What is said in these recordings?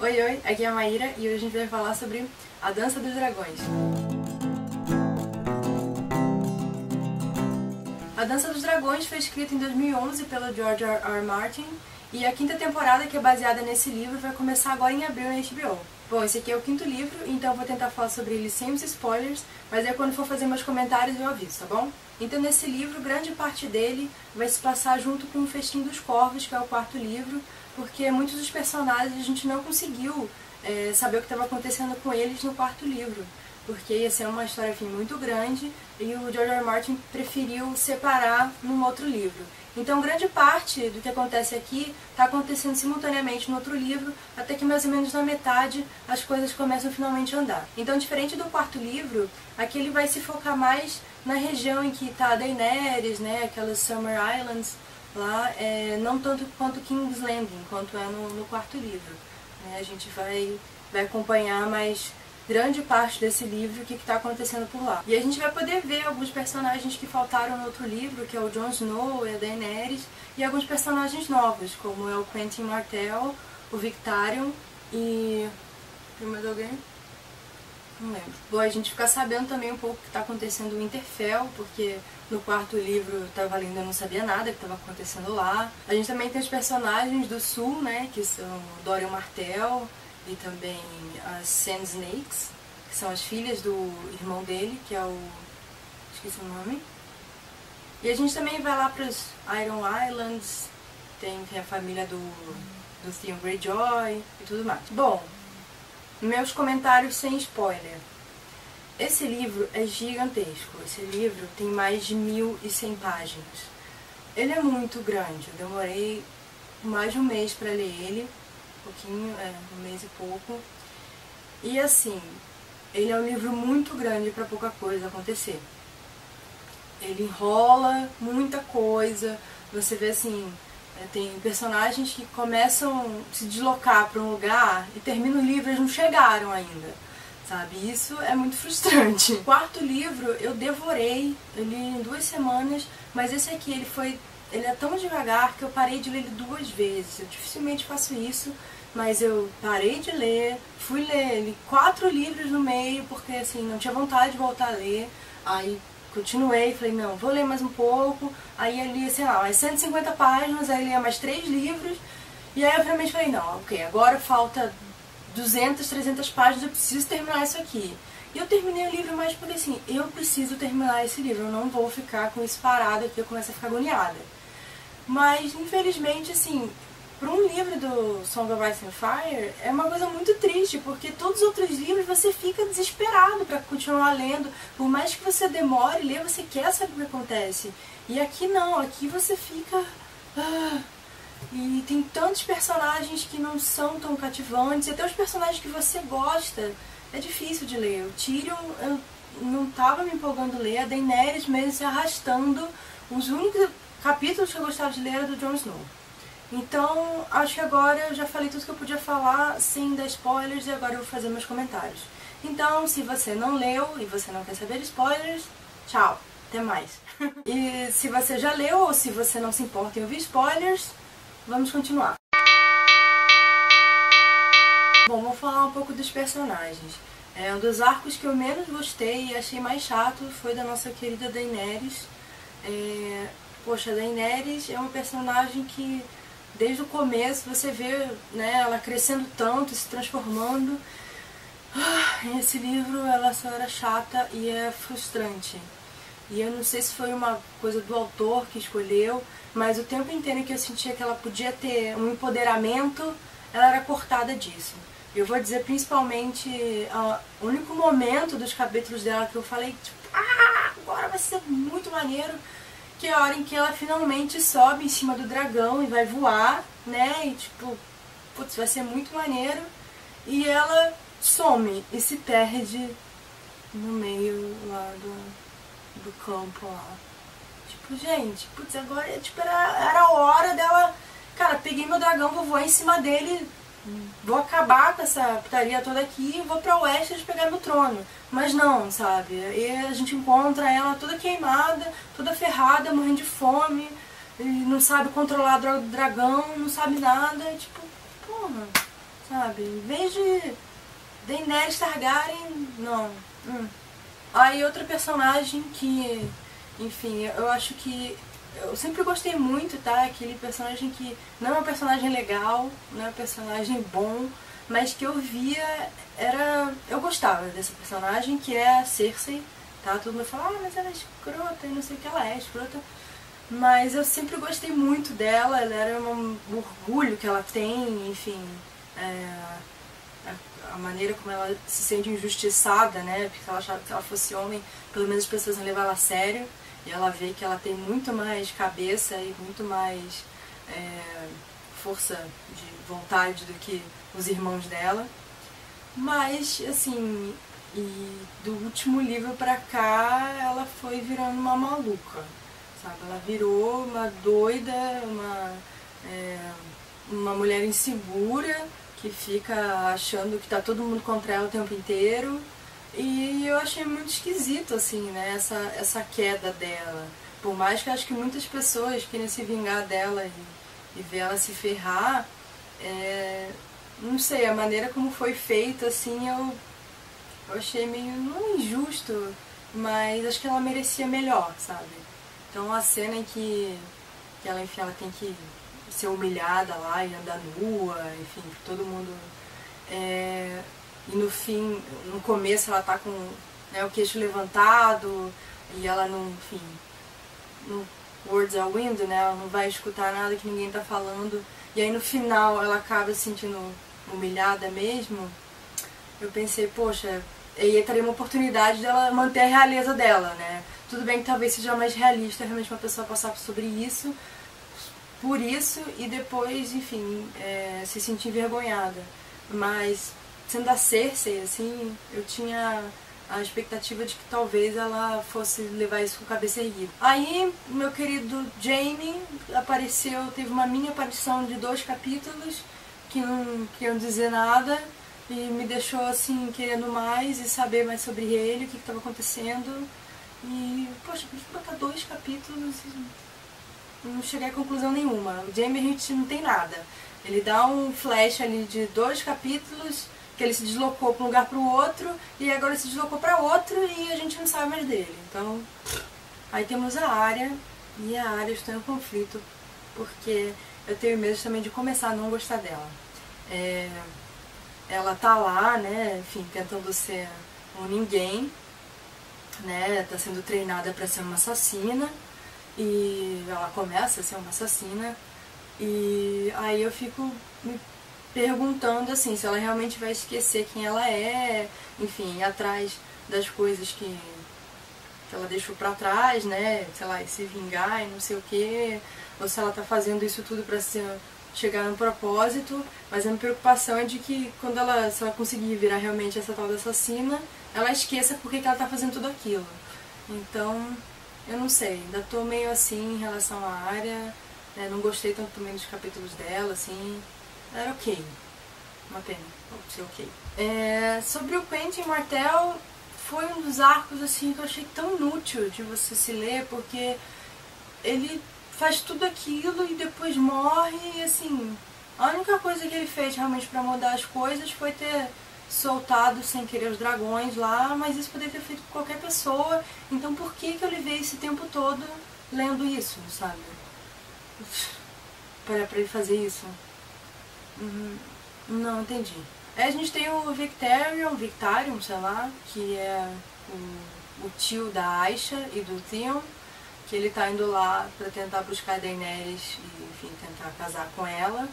Oi, oi, aqui é a Maíra e hoje a gente vai falar sobre A Dança dos Dragões. A Dança dos Dragões foi escrita em 2011 pelo George R. R. Martin e a quinta temporada, que é baseada nesse livro, vai começar agora em abril na HBO. Bom, esse aqui é o quinto livro, então eu vou tentar falar sobre ele sem os spoilers, mas aí quando for fazer meus comentários eu aviso, tá bom? Então nesse livro, grande parte dele vai se passar junto com o Festim dos Corvos, que é o quarto livro, porque muitos dos personagens a gente não conseguiu saber o que estava acontecendo com eles no quarto livro, porque ia ser uma história, enfim, muito grande e o George R. R. Martin preferiu separar num outro livro. Então grande parte do que acontece aqui está acontecendo simultaneamente no outro livro, até que mais ou menos na metade as coisas começam finalmente a andar. Então, diferente do quarto livro, aqui ele vai se focar mais na região em que está a Daenerys, né, aquelas Summer Islands lá, não tanto quanto King's Landing, quanto é no quarto livro. A gente vai acompanhar mais grande parte desse livro, o que está acontecendo por lá. E a gente vai poder ver alguns personagens que faltaram no outro livro, que é o Jon Snow e a Daenerys, e alguns personagens novos, como é o Quentyn Martell, o Victarion e... tem mais alguém? Não lembro. Bom, a gente fica sabendo também um pouco o que está acontecendo no Winterfell, porque no quarto livro eu estava lendo e eu não sabia nada que estava acontecendo lá. A gente também tem os personagens do Sul, né, que são o Doran Martell, e também as Sand Snakes, que são as filhas do irmão dele, que é o... esqueci o nome. E a gente também vai lá para os Iron Islands, tem a família do Theon Greyjoy e tudo mais. Bom, meus comentários sem spoiler. Esse livro é gigantesco, esse livro tem mais de 1100 páginas. Ele é muito grande, eu demorei mais de um mês para ler ele. Pouquinho, um mês e pouco. E assim, ele é um livro muito grande para pouca coisa acontecer. Ele enrola muita coisa, você vê assim, tem personagens que começam a se deslocar para um lugar e terminam o livro e eles não chegaram ainda, sabe? Isso é muito frustrante. O quarto livro eu devorei, eu li em 2 semanas, mas esse aqui ele é tão devagar que eu parei de ler ele 2 vezes. Eu dificilmente faço isso, mas eu parei de ler, fui ler ele 4 livros no meio, porque assim, não tinha vontade de voltar a ler. Aí continuei, falei, não, vou ler mais um pouco. Aí eu li, sei lá, mais 150 páginas, aí lia mais 3 livros. E aí eu finalmente falei, não, ok, agora falta 200, 300 páginas, eu preciso terminar isso aqui. E eu terminei o livro mais porque assim, eu preciso terminar esse livro, eu não vou ficar com isso parado aqui, eu começo a ficar agoniada. Mas, infelizmente, assim, para um livro do Song of Ice and Fire é uma coisa muito triste, porque todos os outros livros você fica desesperado para continuar lendo. Por mais que você demore ler, você quer saber o que acontece. E aqui não, aqui você fica... E tem tantos personagens que não são tão cativantes, e até os personagens que você gosta, é difícil de ler. O Tyrion, eu não estava me empolgando a ler, a Daenerys mesmo se arrastando. Os únicos capítulos que eu gostava de ler era do Jon Snow. Então, acho que agora eu já falei tudo que eu podia falar sem dar spoilers e agora eu vou fazer meus comentários. Então, se você não leu e você não quer saber de spoilers, tchau, até mais. E se você já leu ou se você não se importa em ouvir spoilers, vamos continuar. Bom, vou falar um pouco dos personagens. Um dos arcos que eu menos gostei e achei mais chato foi da nossa querida Daenerys. Poxa, a Daenerys é uma personagem que desde o começo você vê, né, ela crescendo tanto, se transformando. Nesse livro ela só era chata e é frustrante. E eu não sei se foi uma coisa do autor que escolheu, mas o tempo inteiro que eu sentia que ela podia ter um empoderamento, ela era cortada disso. Eu vou dizer principalmente o único momento dos capítulos dela que eu falei, tipo, agora vai ser muito maneiro, que é a hora em que ela finalmente sobe em cima do dragão e vai voar, né, e tipo, putz, vai ser muito maneiro, e ela some e se perde no meio lá do campo lá. Tipo, gente, putz, agora tipo, era a hora dela, cara, peguei meu dragão, vou voar em cima dele, vou acabar com essa putaria toda aqui e vou pra Westeros pegar meu trono. Mas não, sabe? E a gente encontra ela toda queimada, toda ferrada, morrendo de fome, e não sabe controlar o dragão, não sabe nada, e tipo, porra, sabe? Em vez de Daenerys Targaryen, não. Aí outra personagem que, enfim, eu acho que eu sempre gostei muito, tá? Aquele personagem que não é um personagem legal, não é um personagem bom, mas que eu via, eu gostava dessa personagem, que é a Cersei, tá? Todo mundo fala, mas ela é escrota e não sei o que, ela é escrota. Mas eu sempre gostei muito dela, ela era um orgulho que ela tem, enfim, a maneira como ela se sente injustiçada, né? Porque ela achava que se ela fosse homem, pelo menos as pessoas iam levar ela a sério. E ela vê que ela tem muito mais cabeça e muito mais força de vontade do que os irmãos dela. Mas, assim, e do último livro pra cá, ela foi virando uma maluca, sabe? Ela virou uma doida, uma mulher insegura, que fica achando que tá todo mundo contra ela o tempo inteiro. E eu achei muito esquisito, assim, né, essa queda dela. Por mais que eu acho que muitas pessoas querem se vingar dela e ver ela se ferrar, não sei, a maneira como foi feita, assim, eu achei meio, não injusto, mas acho que ela merecia melhor, sabe? Então a cena em que ela, enfim, ela tem que ser humilhada lá e andar nua, enfim, todo mundo... E no fim, no começo ela tá com, né, o queixo levantado e ela não, enfim, no words are wind, né, ela não vai escutar nada que ninguém tá falando. E aí no final ela acaba se sentindo humilhada mesmo. Eu pensei, poxa, aí teria uma oportunidade dela manter a realeza dela, né. Tudo bem que talvez seja mais realista realmente uma pessoa passar por isso e depois, enfim, se sentir envergonhada. Mas sendo a Cersei, assim, eu tinha a expectativa de que talvez ela fosse levar isso com a cabeça erguida. Aí, meu querido Jaime apareceu, teve uma mini aparição de 2 capítulos, que não queriam dizer nada, e me deixou, assim, querendo mais e saber mais sobre ele, o que estava acontecendo. E, poxa, por que botar 2 capítulos e não chegar a conclusão nenhuma? O Jaime a gente não tem nada. Ele dá um flash ali de 2 capítulos, que ele se deslocou para um lugar para o outro, e agora ele se deslocou para outro e a gente não sabe mais dele. Então, aí temos a Arya, e a Arya está em conflito, porque eu tenho medo também de começar a não gostar dela. Ela tá lá, né, enfim, tentando ser um ninguém, né, tá sendo treinada para ser uma assassina, e ela começa a ser uma assassina, e aí eu fico me perguntando assim, se ela realmente vai esquecer quem ela é, enfim, ir atrás das coisas que ela deixou pra trás, né, sei lá, e se vingar e não sei o que, ou se ela tá fazendo isso tudo pra chegar no propósito. Mas a minha preocupação é de que quando se ela conseguir virar realmente essa tal da assassina, ela esqueça por que ela tá fazendo tudo aquilo. Então, eu não sei, ainda tô meio assim em relação à Arya, né, não gostei tanto também dos capítulos dela, assim. Era ok. Uma pena. Pode ser ok. Sobre o Quentyn Martell, foi um dos arcos assim que eu achei tão inútil de você se ler, porque ele faz tudo aquilo e depois morre e assim, a única coisa que ele fez realmente pra mudar as coisas foi ter soltado sem querer os dragões lá, mas isso poderia ter feito com qualquer pessoa. Então por que eu levei esse tempo todo lendo isso, sabe? Pra ele fazer isso. Não entendi. A gente tem o Victarion, sei lá, que é o tio da Aisha e do Theon, que ele tá indo lá pra tentar buscar a Daenerys e, enfim, tentar casar com ela.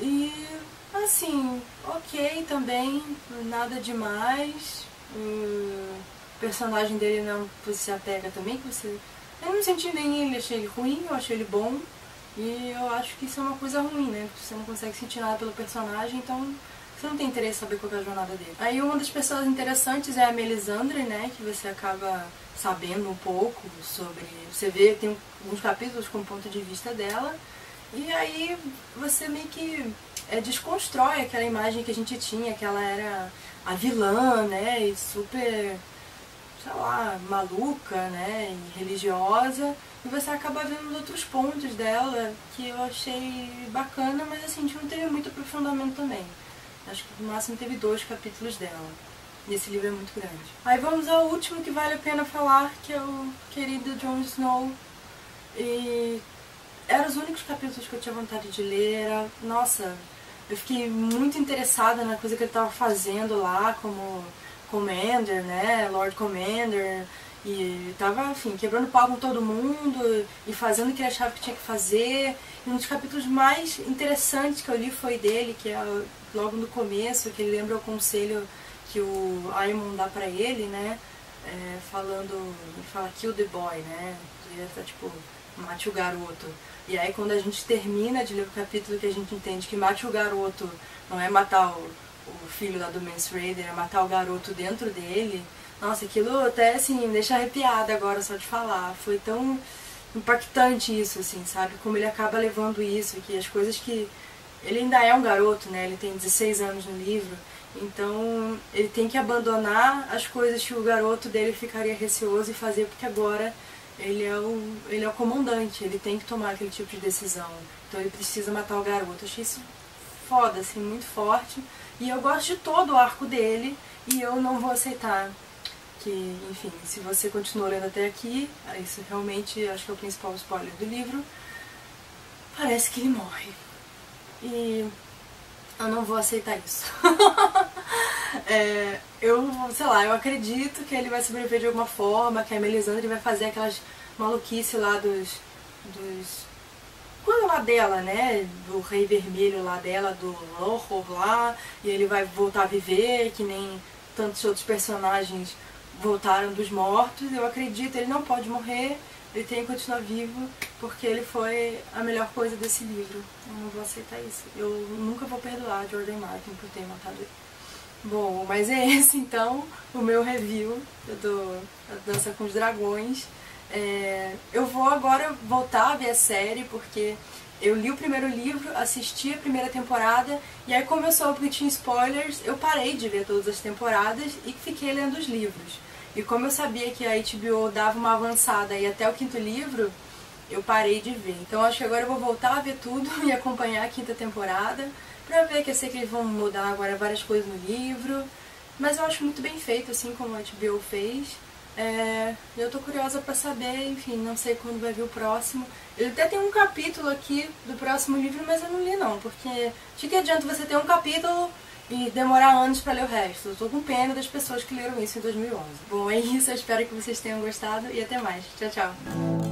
E, assim, ok também, nada demais. O personagem dele não se apega também, que você... Eu não senti nem ele, achei ele ruim, eu achei ele bom. E eu acho que isso é uma coisa ruim, né? Porque você não consegue sentir nada pelo personagem, então você não tem interesse em saber qual é a jornada dele. Aí uma das pessoas interessantes é a Melisandre, né? Que você acaba sabendo um pouco sobre... Você vê, tem alguns capítulos com o ponto de vista dela. E aí você meio que desconstrói aquela imagem que a gente tinha, que ela era a vilã, né? E super, sei lá, maluca, né? E religiosa. E você acaba vendo os outros pontos dela, que eu achei bacana, mas assim, a gente não teve muito aprofundamento também. Acho que no máximo teve 2 capítulos dela. E esse livro é muito grande. Aí vamos ao último que vale a pena falar, que é o querido Jon Snow. E eram os únicos capítulos que eu tinha vontade de ler. Nossa, eu fiquei muito interessada na coisa que ele estava fazendo lá como Commander, né? Lord Commander. E tava, enfim, quebrando pau com todo mundo e fazendo o que ele achava que tinha que fazer. E um dos capítulos mais interessantes que eu li foi dele, que é logo no começo, que ele lembra o conselho que o Aemon dá pra ele, né? Ele fala kill the boy, né? Ele tá tipo, mate o garoto. E aí quando a gente termina de ler o capítulo, que a gente entende que mate o garoto não é matar o filho lá do Mance Rayder, é matar o garoto dentro dele. Nossa, aquilo até assim me deixa arrepiada agora só de falar. Foi tão impactante isso, assim, sabe? Como ele acaba levando isso, que as coisas que... Ele ainda é um garoto, né? Ele tem 16 anos no livro. Então ele tem que abandonar as coisas que o garoto dele ficaria receoso e fazer, porque agora ele é o comandante, ele tem que tomar aquele tipo de decisão. Então ele precisa matar o garoto. Eu achei isso foda, assim, muito forte. E eu gosto de todo o arco dele e eu não vou aceitar que, enfim, se você continua lendo até aqui, isso realmente acho que é o principal spoiler do livro, parece que ele morre. E eu não vou aceitar isso. Sei lá, eu acredito que ele vai sobreviver de alguma forma, que a Melisandre vai fazer aquelas maluquices lá coisa lá dela, né? Do Rei Vermelho lá dela, do horror lá, e ele vai voltar a viver, que nem tantos outros personagens voltaram dos mortos. Eu acredito, ele não pode morrer, ele tem que continuar vivo, porque ele foi a melhor coisa desse livro. Eu não vou aceitar isso. Eu nunca vou perdoar George R. R. Martin por ter matado ele. Bom, mas é esse então o meu review do Dança com os Dragões. Eu vou agora voltar a ver a série, porque eu li o primeiro livro, assisti a primeira temporada, e aí como eu soube que tinha spoilers, eu parei de ver todas as temporadas e fiquei lendo os livros. E como eu sabia que a HBO dava uma avançada e até o 5º livro, eu parei de ver. Então acho que agora eu vou voltar a ver tudo e acompanhar a 5ª temporada, pra ver, que eu sei que eles vão mudar agora várias coisas no livro, mas eu acho muito bem feito, assim como a HBO fez. Eu tô curiosa pra saber, enfim, não sei quando vai vir o próximo. Ele até tem um capítulo aqui do próximo livro, mas eu não li não, porque de que adianta você ter um capítulo e demorar anos pra ler o resto? Eu tô com pena das pessoas que leram isso em 2011. Bom, é isso, eu espero que vocês tenham gostado e até mais. Tchau, tchau!